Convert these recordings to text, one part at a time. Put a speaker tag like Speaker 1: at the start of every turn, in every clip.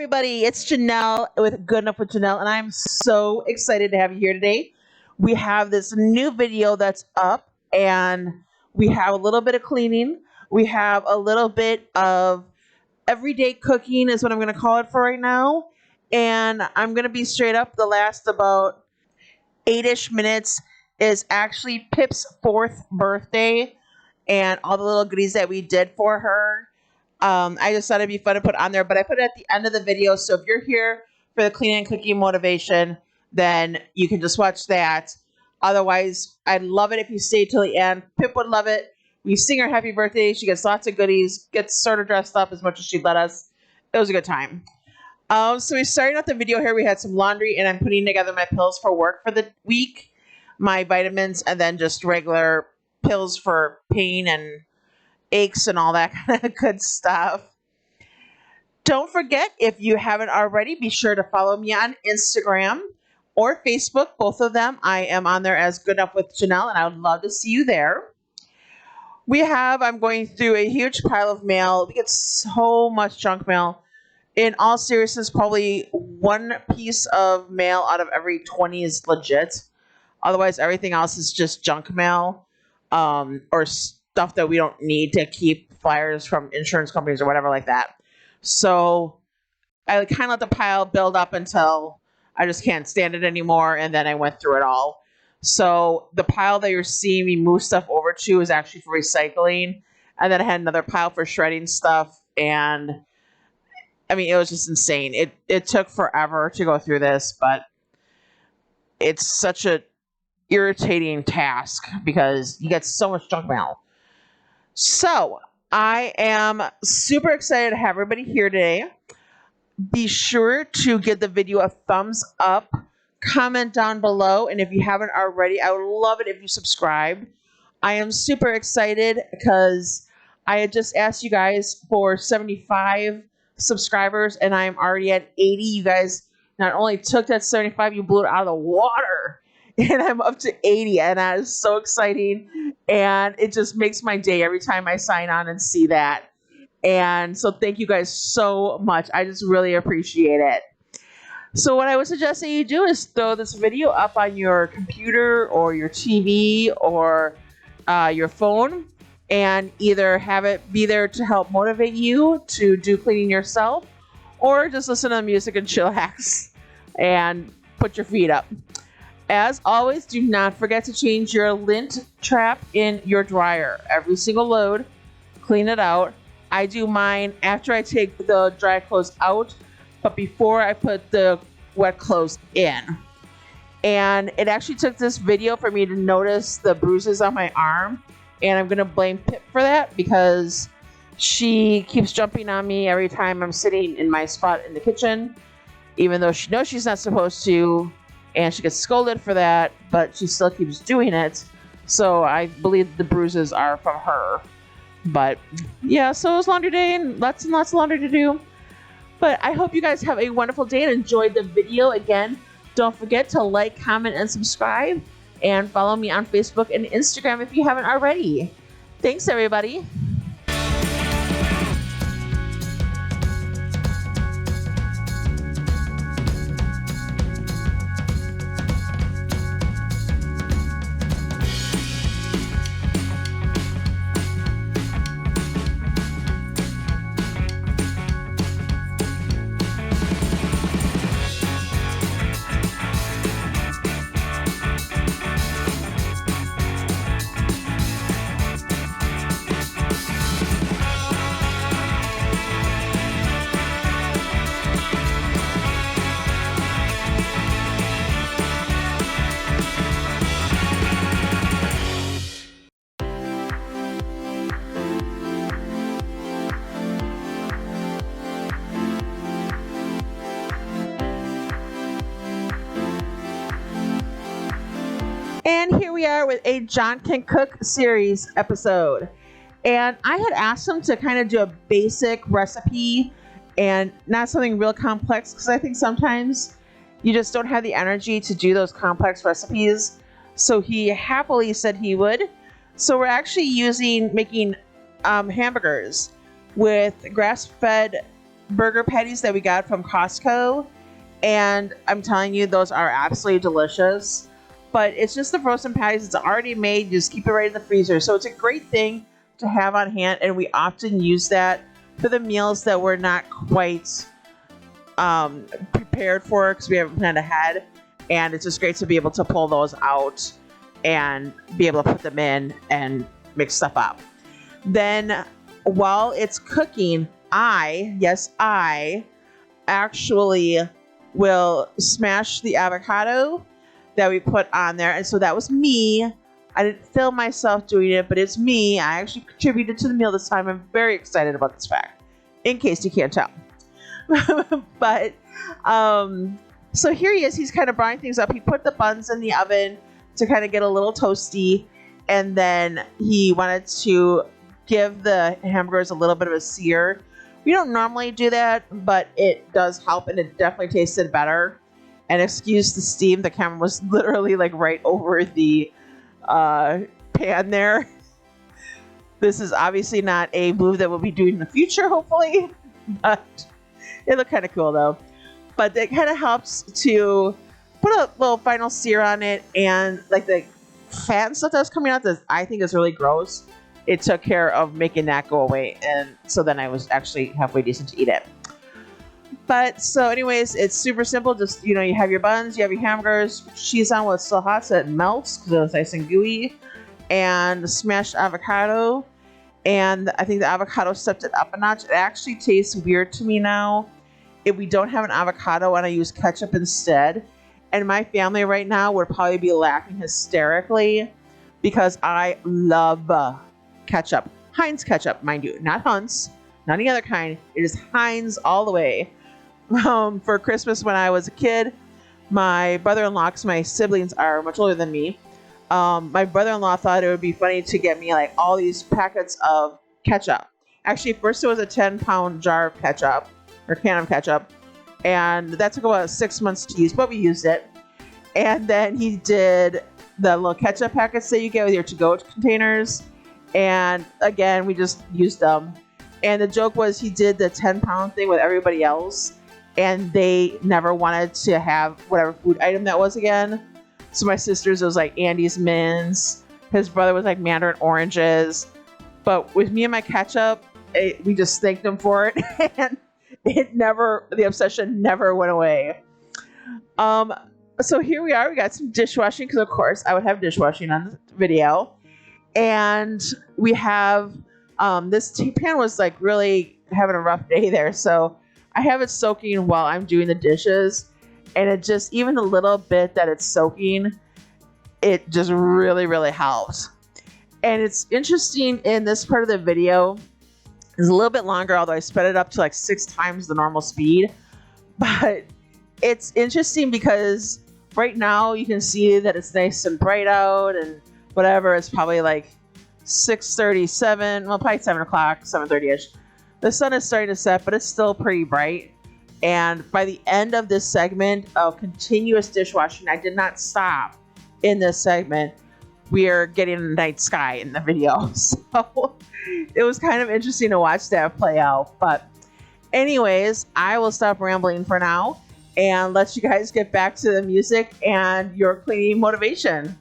Speaker 1: everybody, it's Janelle with Good Enough with Janelle, and I'm so excited to have you here today. We have this new video that's up, and we have a little bit of cleaning. We have a little bit of everyday cooking is what I'm going to call it for right now. And I'm going to be straight up, the last about 8-ish minutes is actually Pip's 4th birthday and all the little goodies that we did for her. I just thought it'd be fun to put on there, but I put it at the end of the video. So if you're here for the cleaning and cooking motivation, then you can just watch that. Otherwise, I'd love it if you stay till the end. Pip would love it. We sing her happy birthday. She gets lots of goodies, gets sort of dressed up as much as she'd let us. It was a good time. So we started out the video here. We had some laundry, and I'm putting together my pills for work for the week, my vitamins, and then just regular pills for pain and aches and all that kind of good stuff. Don't forget, if you haven't already, be sure to follow me on Instagram or Facebook, both of them. I am on there as Good Enough with Janelle, and I would love to see you there. I'm going through a huge pile of mail. We get so much junk mail. In all seriousness, probably one piece of mail out of every 20 is legit. Otherwise, everything else is just junk mail, or stuff that we don't need to keep, flyers from insurance companies or whatever like that. So I kind of let the pile build up until I just can't stand it anymore, and then I went through it all. So the pile that you're seeing me move stuff over to is actually for recycling, and then I had another pile for shredding stuff, and I mean, it was just insane. It took forever to go through this, but it's such a irritating task because you get so much junk mail. So I am super excited to have everybody here today. Be sure to give the video a thumbs up, comment down below, and if you haven't already, I would love it if you subscribe. I am super excited because I had just asked you guys for 75 subscribers, and I am already at 80. You guys not only took that 75, you blew it out of the water. And I'm up to 80, and that is so exciting. And it just makes my day every time I sign on and see that. And so thank you guys so much. I just really appreciate it. So what I would suggest that you do is throw this video up on your computer or your TV or your phone, and either have it be there to help motivate you to do cleaning yourself, or just listen to the music and chillax and put your feet up. As always, do not forget to change your lint trap in your dryer. Every single load, clean it out. I do mine after I take the dry clothes out, but before I put the wet clothes in. And it actually took this video for me to notice the bruises on my arm, and I'm going to blame Pip for that because she keeps jumping on me every time I'm sitting in my spot in the kitchen, even though she knows she's not supposed to. And she gets scolded for that, but she still keeps doing it. So I believe the bruises are from her. But yeah, so it was laundry day and lots of laundry to do. But I hope you guys have a wonderful day and enjoyed the video. Again, don't forget to like, comment, and subscribe. And follow me on Facebook and Instagram if you haven't already. Thanks, everybody. And here we are with a Jon Can Cook series episode. And I had asked him to kind of do a basic recipe and not something real complex, because I think sometimes you just don't have the energy to do those complex recipes. So he happily said he would. So we're actually making hamburgers with grass-fed burger patties that we got from Costco. And I'm telling you, those are absolutely delicious. But it's just the frozen patties. It's already made. You just keep it right in the freezer. So it's a great thing to have on hand. And we often use that for the meals that we're not quite prepared for because we haven't planned ahead. And it's just great to be able to pull those out and be able to put them in and mix stuff up. Then while it's cooking, I actually will smash the avocado that we put on there. And so that was me. I didn't film myself doing it, but it's me. I actually contributed to the meal this time. I'm very excited about this fact, in case you can't tell. But so here he is. He's kind of browning things up. He put the buns in the oven to kind of get a little toasty, and then he wanted to give the hamburgers a little bit of a sear. We don't normally do that, but it does help, and it definitely tasted better. And excuse the steam, the camera was literally like right over the pan there. This is obviously not a move that we'll be doing in the future, hopefully, but it looked kind of cool though. But it kind of helps to put a little final sear on it, and like the fat and stuff that's coming out that I think is really gross, it took care of making that go away. And so then I was actually halfway decent to eat it. But so anyways, it's super simple. Just, you have your buns, you have your hamburgers, cheese on while it's still hot so it melts because it's nice and gooey, and smashed avocado. And I think the avocado stepped it up a notch. It actually tastes weird to me now if we don't have an avocado and I use ketchup instead. And my family right now would probably be laughing hysterically because I love ketchup. Heinz ketchup, mind you, not Hunt's, not any other kind. It is Heinz all the way. For Christmas when I was a kid, my brother-in-law, because my siblings are much older than me, my brother-in-law thought it would be funny to get me like all these packets of ketchup. Actually, first it was a 10-pound jar of ketchup, or can of ketchup, and that took about 6 months to use, but we used it. And then he did the little ketchup packets that you get with your to-go containers, and again, we just used them. And the joke was he did the 10-pound thing with everybody else, and they never wanted to have whatever food item that was again. So my sister's, it was like Andy's mints. His brother was like mandarin oranges. But with me and my ketchup, we just thanked him for it, and the obsession never went away. So here we are. We got some dishwashing because, of course, I would have dishwashing on the video, and we have this pan was like really having a rough day there, so I have it soaking while I'm doing the dishes, and it just, even the little bit that it's soaking, it just really, really helps. And it's interesting, in this part of the video, it's a little bit longer, although I sped it up to like 6 times the normal speed. But it's interesting because right now you can see that it's nice and bright out and whatever. It's probably like 6:37, well, probably 7 o'clock, 7:30ish. The sun is starting to set, but it's still pretty bright. And by the end of this segment of continuous dishwashing, I did not stop in this segment. We are getting a night sky in the video. So it was kind of interesting to watch that play out. But anyways, I will stop rambling for now and let you guys get back to the music and your cleaning motivation.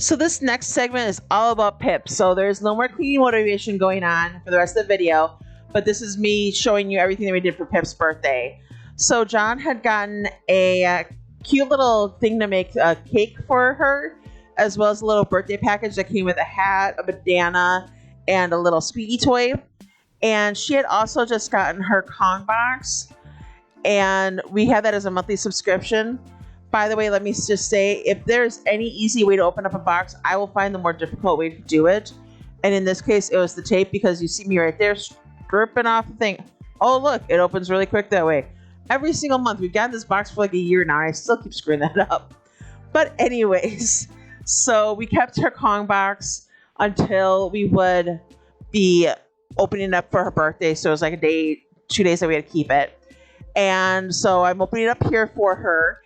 Speaker 1: So this next segment is all about Pip. So there's no more cleaning motivation going on for the rest of the video, but this is me showing you everything that we did for Pip's birthday. So Jon had gotten a cute little thing to make a cake for her, as well as a little birthday package that came with a hat, a bandana, and a little squeaky toy. And she had also just gotten her Kong box, and we had that as a monthly subscription. By the way, let me just say, if there's any easy way to open up a box, I will find the more difficult way to do it. And in this case, it was the tape, because you see me right there stripping off the thing. Oh, look, it opens really quick that way. Every single month. We've gotten this box for like a year now, and I still keep screwing that up. But anyways, so we kept her Kong box until we would be opening it up for her birthday. So it was like a day, 2 days that we had to keep it. And so I'm opening it up here for her.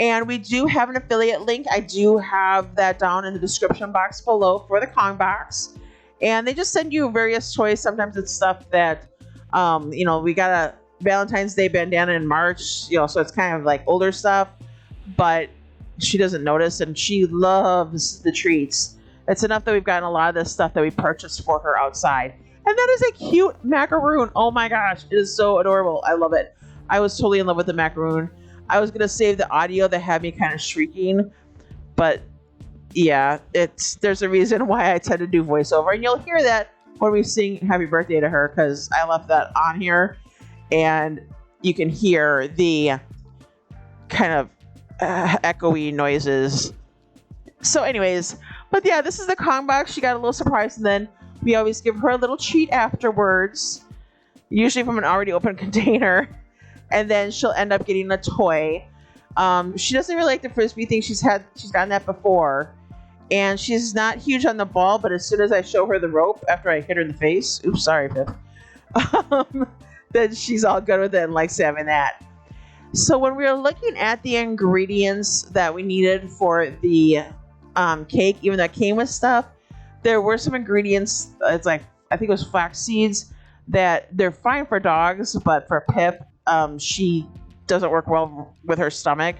Speaker 1: And we do have an affiliate link. I do have that down in the description box below for the Kong box. And they just send you various toys. Sometimes it's stuff that, we got a Valentine's Day bandana in March, so it's kind of like older stuff, but she doesn't notice, and she loves the treats. It's enough that we've gotten a lot of this stuff that we purchased for her outside. And that is a cute macaroon. Oh my gosh, it is so adorable. I love it. I was totally in love with the macaroon. I was going to save the audio that had me kind of shrieking, but yeah, there's a reason why I tend to do voiceover, and you'll hear that when we sing happy birthday to her, because I left that on here, and you can hear the kind of echoey noises. So anyways, but yeah, this is the Kong box. She got a little surprise, and then we always give her a little treat afterwards, usually from an already open container. And then she'll end up getting a toy. She doesn't really like the Frisbee thing. She's gotten that before. And she's not huge on the ball, but as soon as I show her the rope after I hit her in the face, oops, sorry, Pip, then she's all good with it and likes having that. So when we were looking at the ingredients that we needed for the cake, even though it came with stuff, there were some ingredients, it's like, I think it was flax seeds, that they're fine for dogs, but for Pip, she doesn't work well with her stomach.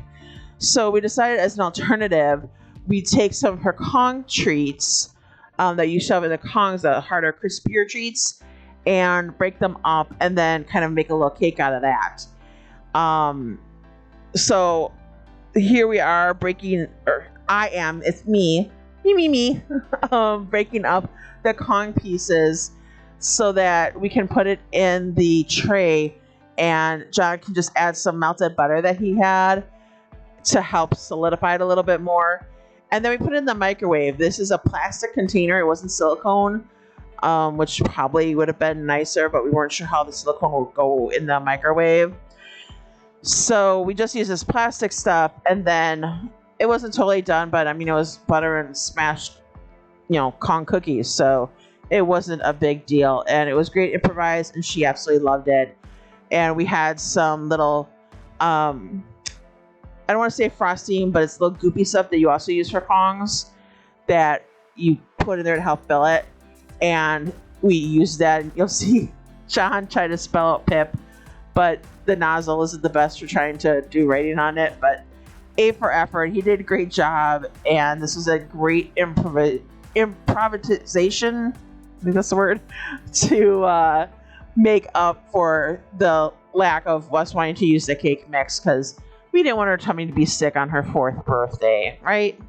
Speaker 1: So we decided, as an alternative, we take some of her Kong treats that you shove in the Kongs, the harder, crispier treats, and break them up, and then kind of make a little cake out of that. So here we are breaking, or it's me, breaking up the Kong pieces so that we can put it in the tray. And Jon can just add some melted butter that he had to help solidify it a little bit more. And then we put it in the microwave. This is a plastic container. It wasn't silicone, which probably would have been nicer, but we weren't sure how the silicone would go in the microwave. So we just used this plastic stuff, and then it wasn't totally done, but it was butter and smashed, Kong cookies. So it wasn't a big deal, and it was great improvised, and she absolutely loved it. And we had some little, I don't want to say frosting, but it's little goopy stuff that you also use for Kongs that you put in there to help fill it. And we used that, and you'll see Jon try to spell out Pip, but the nozzle isn't the best for trying to do writing on it. But A for effort. He did a great job, and this was a great improvisation, I think that's the word, to make up for the lack of us wanting to use the cake mix, because we didn't want her tummy to be sick on her 4th birthday, right?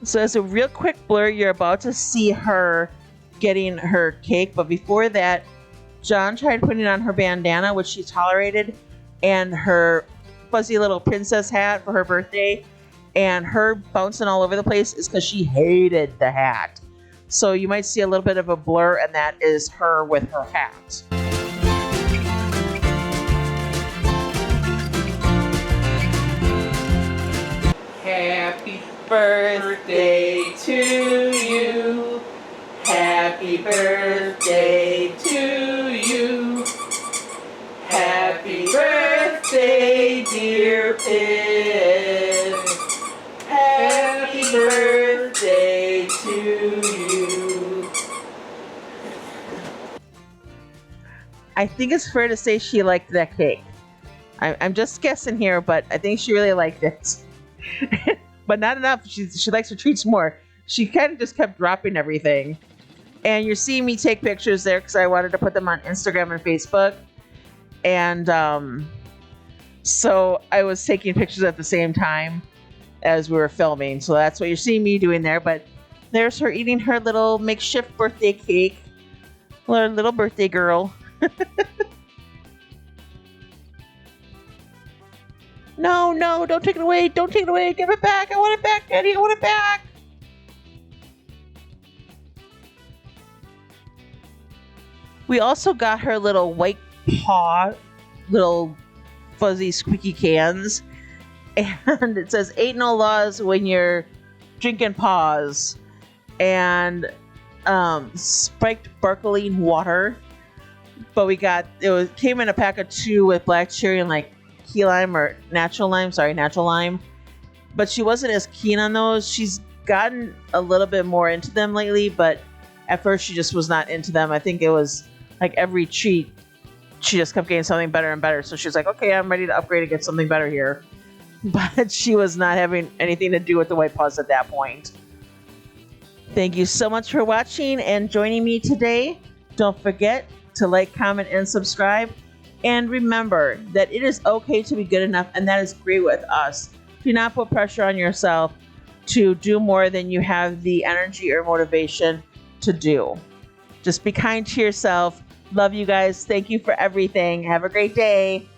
Speaker 1: So as a real quick blur, you're about to see her getting her cake. But before that, Jon tried putting on her bandana, which she tolerated, and her fuzzy little princess hat for her birthday. And her bouncing all over the place is because she hated the hat. So you might see a little bit of a blur, and that is her with her hat. Happy birthday to you. Happy birthday to you. Happy birthday, dear Pip. Happy birthday to you. I think it's fair to say she liked that cake. I'm just guessing here, but I think she really liked it. But not enough. She likes her treats more. She kind of just kept dropping everything. And you're seeing me take pictures there because I wanted to put them on Instagram and Facebook. And so I was taking pictures at the same time as we were filming. So that's what you're seeing me doing there. But there's her eating her little makeshift birthday cake. Little birthday girl. No, don't take it away. Don't take it away. Give it back. I want it back, Daddy. I want it back. We also got her little white paw, little fuzzy squeaky cans. And it says, ain't no laws when you're drinking paws. And spiked sparkling water. But came in a pack of 2 with black cherry and like key lime or natural lime. Sorry, natural lime. But she wasn't as keen on those. She's gotten a little bit more into them lately, but at first she just was not into them. I think it was like every treat, she just kept getting something better and better. So she's like, okay, I'm ready to upgrade and get something better here. But she was not having anything to do with the white paws at that point. Thank you so much for watching and joining me today. Don't forget to like, comment, and subscribe. And remember that it is okay to be good enough, and that is great with us. Do not put pressure on yourself to do more than you have the energy or motivation to do. Just be kind to yourself. Love you guys. Thank you for everything. Have a great day.